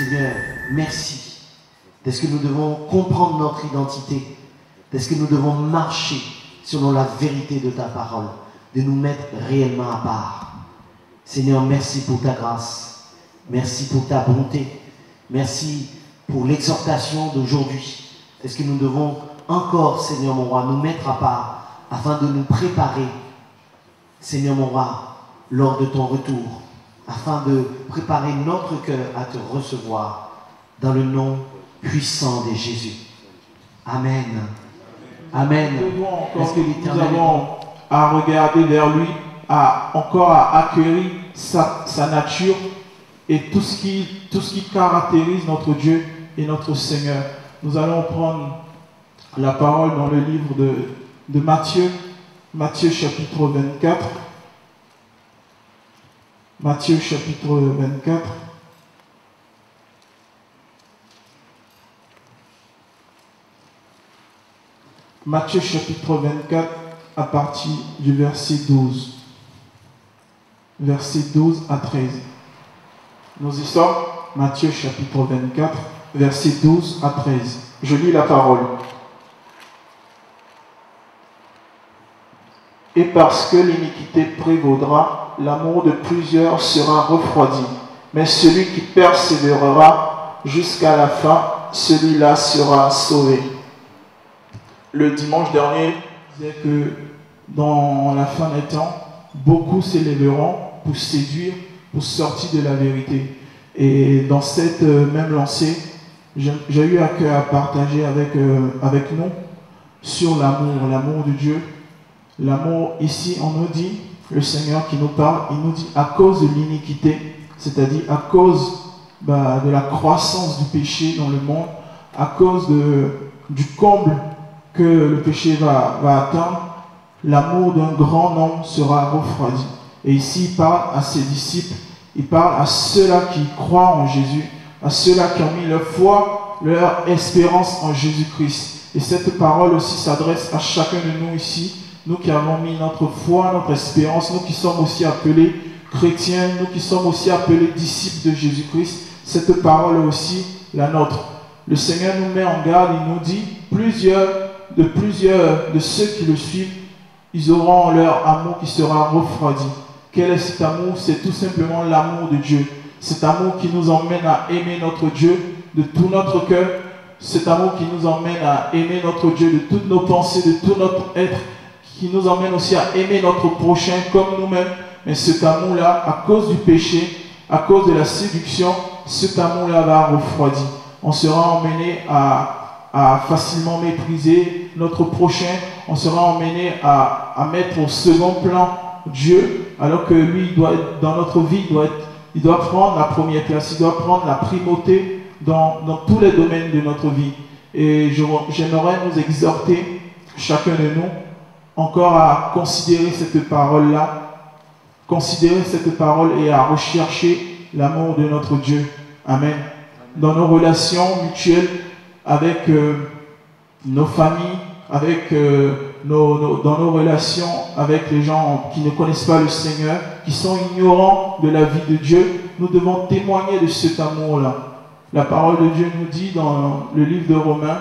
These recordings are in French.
Seigneur, merci. Est-ce que nous devons comprendre notre identité? Est-ce que nous devons marcher selon la vérité de ta parole, de nous mettre réellement à part? Seigneur, merci pour ta grâce. Merci pour ta bonté. Merci pour l'exhortation d'aujourd'hui. Est-ce que nous devons encore, Seigneur mon roi, nous mettre à part afin de nous préparer, Seigneur mon roi, lors de ton retour, afin de préparer notre cœur à te recevoir dans le nom puissant de Jésus. Amen. Amen. Est-ce que nous avons à regarder vers lui, encore à accueillir sa nature et tout ce qui caractérise notre Dieu et notre Seigneur. Nous allons prendre la parole dans le livre de Matthieu, Matthieu chapitre 24. Matthieu chapitre 24. Matthieu chapitre 24 à partir du verset 12. Verset 12 à 13. Nous y sommes, Matthieu chapitre 24, verset 12 à 13. Je lis la parole. Et parce que l'iniquité prévaudra, l'amour de plusieurs sera refroidi. Mais celui qui persévérera jusqu'à la fin, celui-là sera sauvé. Le dimanche dernier, je disais que dans la fin des temps, beaucoup s'élèveront pour séduire, pour sortir de la vérité. Et dans cette même lancée, j'ai eu à cœur à partager avec nous sur l'amour de Dieu. L'amour, ici, on nous dit, le Seigneur qui nous parle, il nous dit à cause de l'iniquité, c'est-à-dire à cause de la croissance du péché dans le monde, à cause du comble que le péché va atteindre, l'amour d'un grand nombre sera refroidi. Et ici, il parle à ses disciples, il parle à ceux-là qui croient en Jésus, à ceux-là qui ont mis leur foi, leur espérance en Jésus-Christ. Et cette parole aussi s'adresse à chacun de nous ici, nous qui avons mis notre foi, notre espérance, nous qui sommes aussi appelés chrétiens, nous qui sommes aussi appelés disciples de Jésus-Christ. Cette parole est aussi la nôtre. Le Seigneur nous met en garde, il nous dit, plusieurs de ceux qui le suivent, ils auront leur amour qui sera refroidi. Quel est cet amour? C'est tout simplement l'amour de Dieu. Cet amour qui nous emmène à aimer notre Dieu de tout notre cœur. Cet amour qui nous emmène à aimer notre Dieu de toutes nos pensées, de tout notre être. Qui nous emmène aussi à aimer notre prochain comme nous-mêmes. Mais cet amour-là, à cause du péché, à cause de la séduction, cet amour-là va refroidir. On sera emmené à facilement mépriser notre prochain. On sera emmené à mettre au second plan Dieu, alors que lui, dans notre vie, il doit prendre la première place, il doit prendre la primauté dans tous les domaines de notre vie. Et j'aimerais nous exhorter, chacun de nous, encore à considérer cette parole-là, considérer cette parole et à rechercher l'amour de notre Dieu. Amen. Dans nos relations mutuelles avec nos familles, dans nos relations avec les gens qui ne connaissent pas le Seigneur, qui sont ignorants de la vie de Dieu, nous devons témoigner de cet amour-là. La parole de Dieu nous dit dans le livre de Romains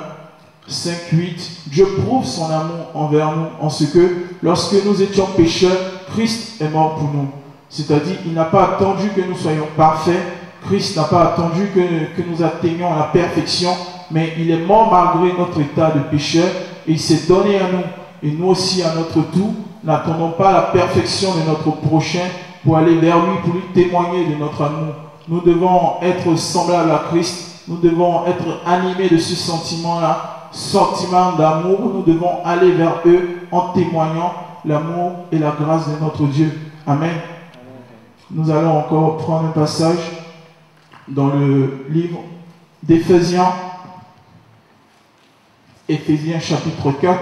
5:8, Dieu prouve son amour envers nous en ce que, lorsque nous étions pécheurs, Christ est mort pour nous. C'est-à-dire, il n'a pas attendu que nous soyons parfaits, Christ n'a pas attendu que nous atteignions la perfection, mais il est mort malgré notre état de pécheur et il s'est donné à nous. Et nous aussi, à notre tour, n'attendons pas la perfection de notre prochain pour aller vers lui, pour lui témoigner de notre amour. Nous devons être semblables à Christ, nous devons être animés de ce sentiment-là, sentiment d'amour. Nous devons aller vers eux en témoignant l'amour et la grâce de notre Dieu. Amen. Nous allons encore prendre un passage dans le livre d'Éphésiens, Éphésiens chapitre 4.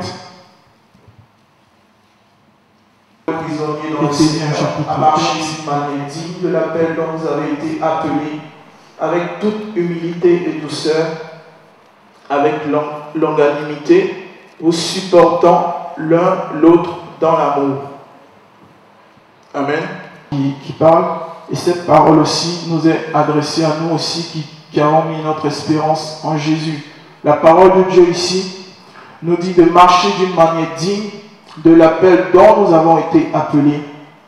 Prisonniers dans le Seigneur, à marcher d'une manière digne de l'appel dont vous avez été appelés, avec toute humilité et douceur, avec longanimité, vous supportant l'un l'autre dans l'amour. Amen. Qui parle, et cette parole aussi nous est adressée à nous aussi qui avons mis notre espérance en Jésus. La parole de Dieu ici nous dit de marcher d'une manière digne de l'appel dont nous avons été appelés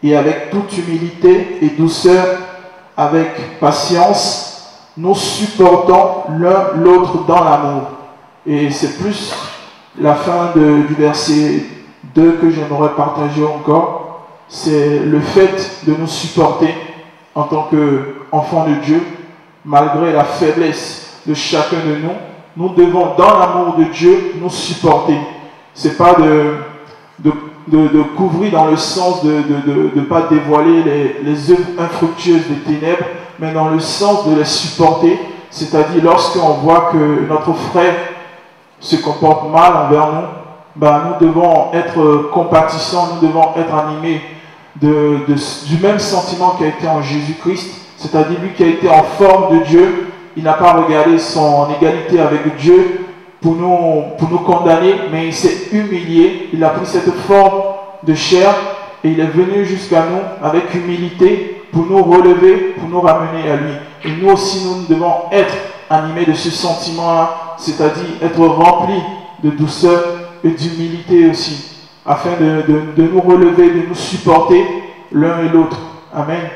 et avec toute humilité et douceur, avec patience, nous supportons l'un l'autre dans l'amour. Et c'est plus la fin du verset 2 que j'aimerais partager encore. C'est le fait de nous supporter en tant qu'enfants de Dieu, malgré la faiblesse de chacun de nous. Nous devons, dans l'amour de Dieu, nous supporter. Ce n'est pas de couvrir dans le sens de ne pas dévoiler les œuvres infructueuses des ténèbres, mais dans le sens de les supporter, c'est-à-dire lorsqu'on voit que notre frère se comporte mal envers nous, nous devons être compatissants, nous devons être animés du même sentiment qui a été en Jésus-Christ, c'est-à-dire lui qui a été en forme de Dieu. Il n'a pas regardé son égalité avec Dieu pour nous condamner, mais il s'est humilié, il a pris cette forme de chair et il est venu jusqu'à nous avec humilité pour nous relever, pour nous ramener à lui. Et nous aussi, nous devons être animés de ce sentiment-là, c'est-à-dire être remplis de douceur et d'humilité aussi, afin de nous relever, de nous supporter l'un et l'autre. Amen.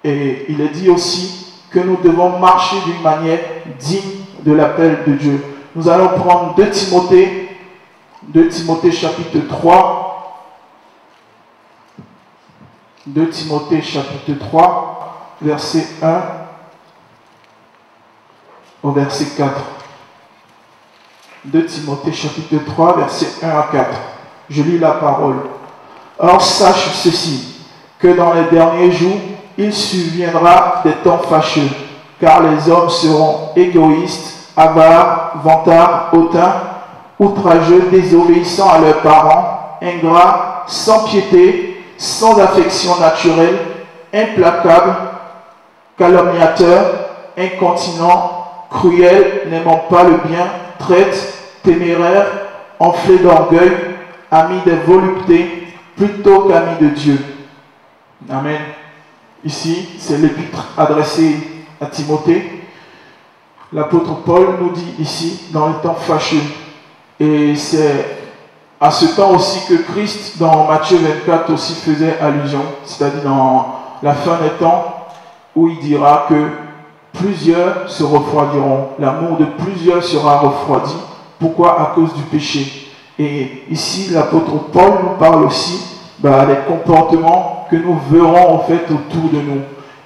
Et il est dit aussi que nous devons marcher d'une manière digne de l'appel de Dieu. Nous allons prendre 2 Timothée chapitre 3. 2 Timothée chapitre 3, verset 1 au verset 4. 2 Timothée chapitre 3, verset 1 à 4. Je lis la parole. Or, sache ceci, que dans les derniers jours, il surviendra des temps fâcheux, car les hommes seront égoïstes, avares, vantards, hautains, outrageux, désobéissants à leurs parents, ingrats, sans piété, sans affection naturelle, implacables, calomniateurs, incontinents, cruels, n'aimant pas le bien, traîtres, téméraires, enflés d'orgueil, amis des voluptés, plutôt qu'amis de Dieu. Amen. Ici, c'est l'épître adressée à Timothée. L'apôtre Paul nous dit ici, dans les temps fâcheux. Et c'est à ce temps aussi que Christ, dans Matthieu 24, aussi faisait allusion, c'est-à-dire dans la fin des temps, où il dira que plusieurs se refroidiront. L'amour de plusieurs sera refroidi. Pourquoi? À cause du péché. Et ici, l'apôtre Paul nous parle aussi des comportements que nous verrons en fait autour de nous.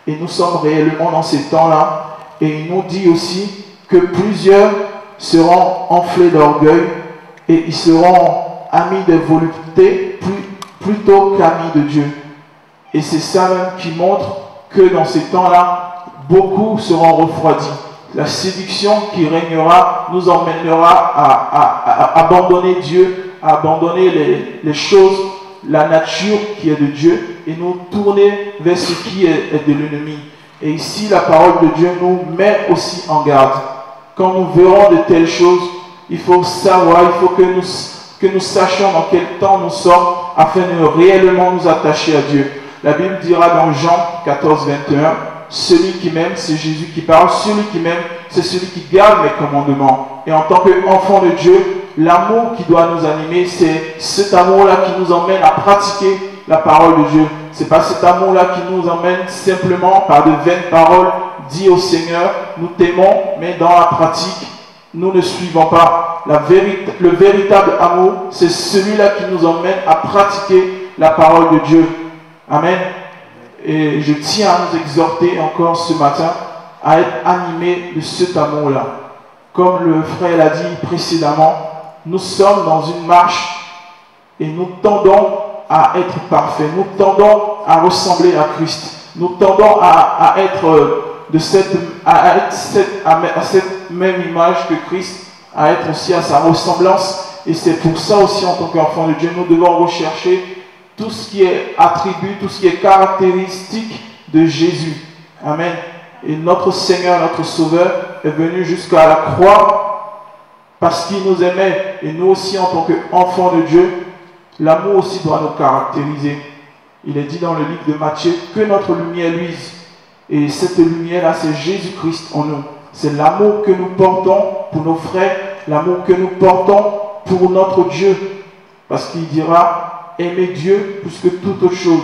Et nous sommes réellement dans ces temps-là. Et il nous dit aussi que plusieurs seront enflés d'orgueil et ils seront amis des voluptés plutôt qu'amis de Dieu. Et c'est ça même qui montre que dans ces temps-là, beaucoup seront refroidis. La séduction qui régnera nous emmènera à abandonner Dieu, à abandonner les choses, la nature qui est de Dieu et nous tourner vers ce qui est de l'ennemi. Et ici, la parole de Dieu nous met aussi en garde. Quand nous verrons de telles choses, il faut savoir, il faut que nous sachions dans quel temps nous sommes afin de réellement nous attacher à Dieu. La Bible dira dans Jean 14, 21, celui qui m'aime, c'est Jésus qui parle, celui qui m'aime, c'est celui qui garde mes commandements. Et en tant qu'enfant de Dieu, l'amour qui doit nous animer, c'est cet amour-là qui nous emmène à pratiquer la parole de Dieu. Ce n'est pas cet amour-là qui nous emmène simplement par de vaines paroles dites au Seigneur, nous t'aimons, mais dans la pratique, nous ne suivons pas. Le véritable amour, c'est celui-là qui nous emmène à pratiquer la parole de Dieu. Amen. Et je tiens à nous exhorter encore ce matin à être animés de cet amour-là. Comme le frère l'a dit précédemment, nous sommes dans une marche et nous tendons à être parfaits. Nous tendons à ressembler à Christ. Nous tendons à être à cette même image que Christ, à être aussi à sa ressemblance. Et c'est pour ça aussi, en tant qu'enfant de Dieu, nous devons rechercher tout ce qui est attribut, tout ce qui est caractéristique de Jésus. Amen. Et notre Seigneur, notre Sauveur, est venu jusqu'à la croix parce qu'il nous aimait. Et nous aussi, en tant qu'enfants de Dieu, l'amour aussi doit nous caractériser. Il est dit dans le livre de Matthieu que notre lumière luise. Et cette lumière-là, c'est Jésus-Christ en nous. C'est l'amour que nous portons pour nos frères, l'amour que nous portons pour notre Dieu. Parce qu'il dira, aimez Dieu plus que toute autre chose.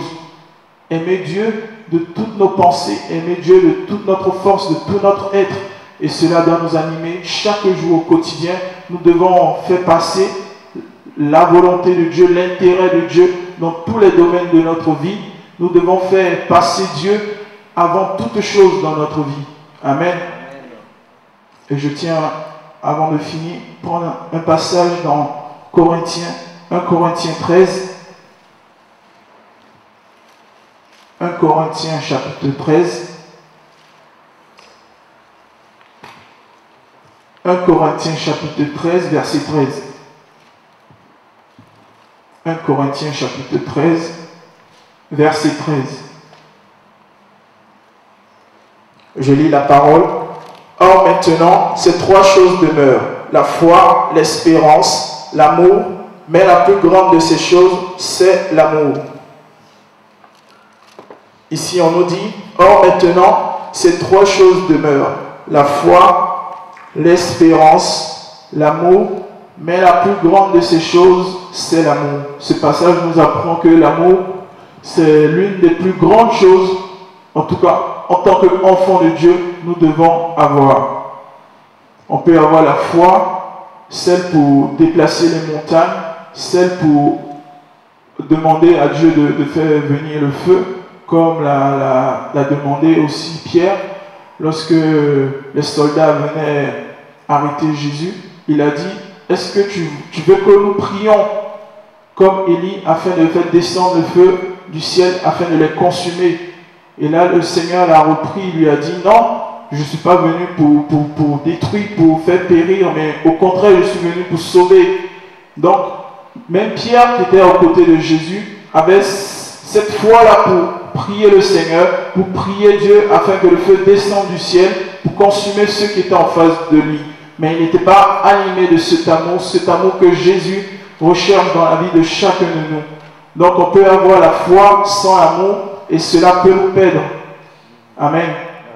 Aimer Dieu de toutes nos pensées, aimer Dieu de toute notre force, de tout notre être. Et cela doit nous animer chaque jour au quotidien. Nous devons faire passer la volonté de Dieu, l'intérêt de Dieu dans tous les domaines de notre vie. Nous devons faire passer Dieu avant toute chose dans notre vie. Amen. Et je tiens, avant de finir, prendre un passage dans Corinthiens, 1 Corinthiens 13. 1 Corinthiens chapitre 13. 1 Corinthiens chapitre 13, verset 13. 1 Corinthiens chapitre 13, verset 13. Je lis la parole. Or maintenant, ces trois choses demeurent, la foi, l'espérance, l'amour, mais la plus grande de ces choses, c'est l'amour. Ici, on nous dit, or maintenant, ces trois choses demeurent, la foi, l'espérance, l'amour, mais la plus grande de ces choses, c'est l'amour. Ce passage nous apprend que l'amour, c'est l'une des plus grandes choses, en tout cas, en tant qu'enfant de Dieu, nous devons avoir. On peut avoir la foi, celle pour déplacer les montagnes, celle pour demander à Dieu de faire venir le feu, comme l'a demandé aussi Pierre. Lorsque les soldats venaient arrêter Jésus, il a dit, est-ce que tu veux que nous prions comme Élie afin de faire descendre le feu du ciel afin de les consumer? Et là, le Seigneur l'a repris, il lui a dit, non, je ne suis pas venu pour détruire, pour faire périr, mais au contraire, je suis venu pour sauver. Donc, même Pierre, qui était aux côtés de Jésus, avait cette foi-là pour prier le Seigneur, pour prier Dieu afin que le feu descende du ciel, pour consumer ceux qui étaient en face de lui. Mais il n'était pas animé de cet amour que Jésus recherche dans la vie de chacun de nous. Donc, on peut avoir la foi sans l'amour, et cela peut nous perdre. Amen.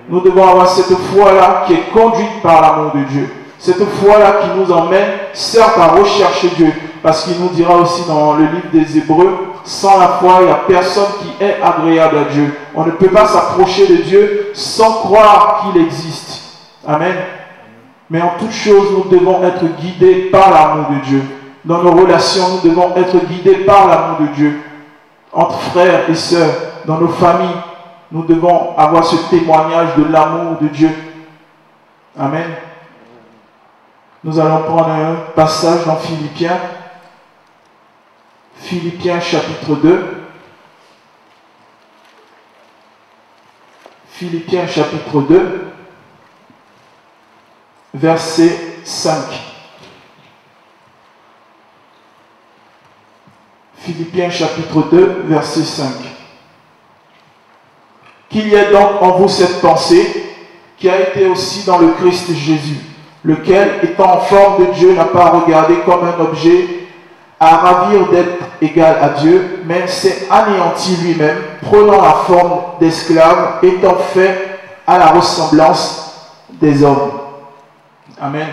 Nous devons avoir cette foi-là qui est conduite par l'amour de Dieu. Cette foi-là qui nous emmène, certes, à rechercher Dieu. Parce qu'il nous dira aussi dans le livre des Hébreux, sans la foi, il n'y a personne qui est agréable à Dieu. On ne peut pas s'approcher de Dieu sans croire qu'il existe. Amen. Mais en toute chose, nous devons être guidés par l'amour de Dieu. Dans nos relations, nous devons être guidés par l'amour de Dieu. Entre frères et sœurs, dans nos familles, nous devons avoir ce témoignage de l'amour de Dieu. Amen. Nous allons prendre un passage dans Philippiens. Philippiens chapitre 2. Philippiens chapitre 2, verset 5. Philippiens chapitre 2, verset 5. Qu'il y ait donc en vous cette pensée qui a été aussi dans le Christ Jésus, lequel, étant en forme de Dieu, n'a pas regardé comme un objet à ravir d'être égal à Dieu, mais s'est anéanti lui-même, prenant la forme d'esclave, étant fait à la ressemblance des hommes. Amen.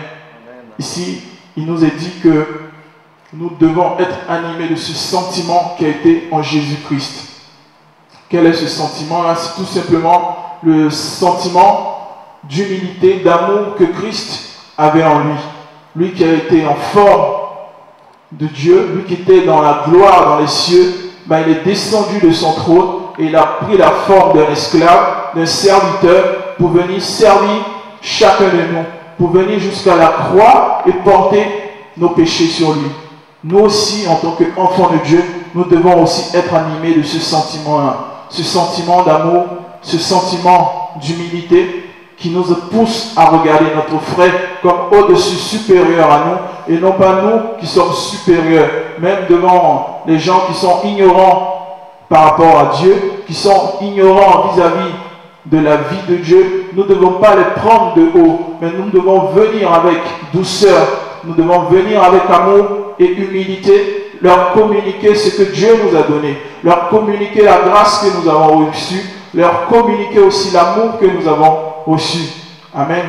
Ici, il nous est dit que nous devons être animés de ce sentiment qui a été en Jésus-Christ. Quel est ce sentiment-là? C'est tout simplement le sentiment d'humilité, d'amour que Christ avait en lui. Lui qui a été en forme de Dieu, lui qui était dans la gloire, dans les cieux, il est descendu de son trône et il a pris la forme d'un esclave, d'un serviteur, pour venir servir chacun de nous, pour venir jusqu'à la croix et porter nos péchés sur lui. Nous aussi, en tant qu'enfants de Dieu, nous devons aussi être animés de ce sentiment-là, ce sentiment d'amour, ce sentiment d'humilité qui nous pousse à regarder notre frère comme au-dessus, supérieur à nous, et non pas nous qui sommes supérieurs, même devant les gens qui sont ignorants par rapport à Dieu, qui sont ignorants vis-à-vis de la vie de Dieu. Nous ne devons pas les prendre de haut, mais nous devons venir avec douceur, nous devons venir avec amour et humilité, leur communiquer ce que Dieu nous a donné, leur communiquer la grâce que nous avons reçue leur communiquer aussi l'amour que nous avons reçu. Amen.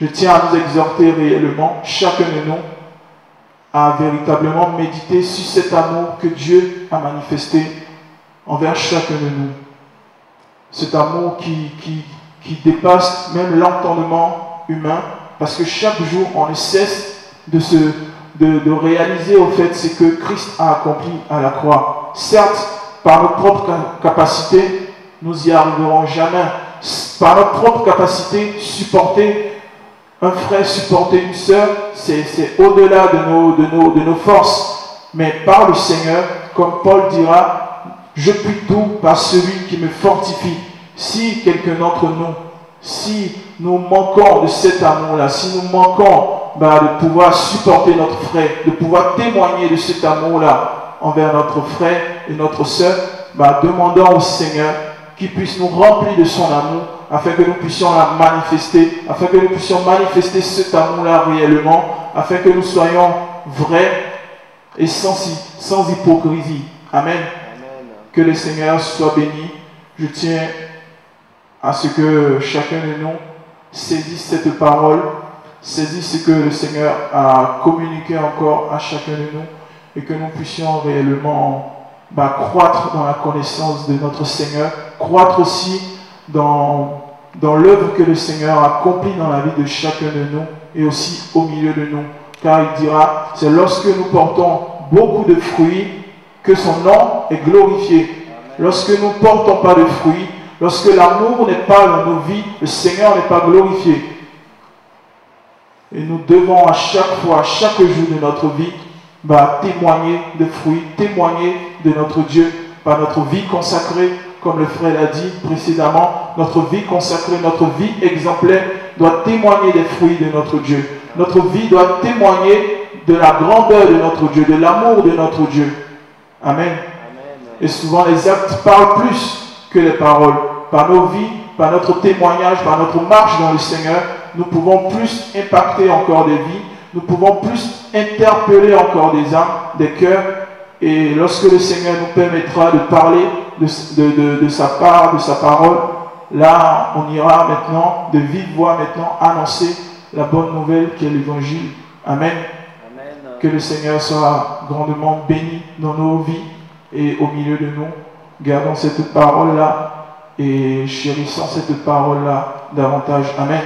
Je tiens à nous exhorter réellement, chacun de nous, à véritablement méditer sur cet amour que Dieu a manifesté envers chacun de nous. Cet amour qui dépasse même l'entendement humain, parce que chaque jour, on ne cesse de réaliser au fait ce que Christ a accompli à la croix. Certes, par nos propres capacités, nous n'y arriverons jamais. Par notre propre capacité, supporter un frère, supporter une sœur, c'est au-delà de nos forces. Mais par le Seigneur, comme Paul dira, je puis tout par celui qui me fortifie. Si quelqu'un d'entre nous, si nous manquons de cet amour-là, si nous manquons de pouvoir supporter notre frère, de pouvoir témoigner de cet amour-là envers notre frère et notre sœur, demandons au Seigneur qu'il puisse nous remplir de son amour, afin que nous puissions la manifester, afin que nous puissions manifester cet amour-là réellement, afin que nous soyons vrais et sans hypocrisie. Amen. Amen. Que le Seigneur soit béni. Je tiens à ce que chacun de nous saisisse cette parole, saisisse ce que le Seigneur a communiqué encore à chacun de nous, et que nous puissions réellement croître dans la connaissance de notre Seigneur, croître aussi dans l'œuvre que le Seigneur a accomplie dans la vie de chacun de nous et aussi au milieu de nous. Car il dira, c'est lorsque nous portons beaucoup de fruits que son nom est glorifié. Lorsque nous ne portons pas de fruits, lorsque l'amour n'est pas dans nos vies, le Seigneur n'est pas glorifié. Et nous devons à chaque fois, à chaque jour de notre vie, témoigner de fruits, témoigner de notre Dieu par notre vie consacrée, comme le frère l'a dit précédemment. Notre vie consacrée, notre vie exemplaire doit témoigner des fruits de notre Dieu. Notre vie doit témoigner de la grandeur de notre Dieu, de l'amour de notre Dieu. Amen. Et souvent les actes parlent plus que les paroles. Par nos vies, par notre témoignage, par notre marche dans le Seigneur, nous pouvons plus impacter encore des vies, nous pouvons plus interpeller encore des âmes, des cœurs. Et lorsque le Seigneur nous permettra de parler de sa part, de sa parole, là on ira maintenant de vive voix maintenant annoncer la bonne nouvelle qui est l'évangile. Amen. Amen. Que le Seigneur soit grandement béni dans nos vies et au milieu de nous. Gardons cette parole-là et chérissons cette parole-là davantage. Amen.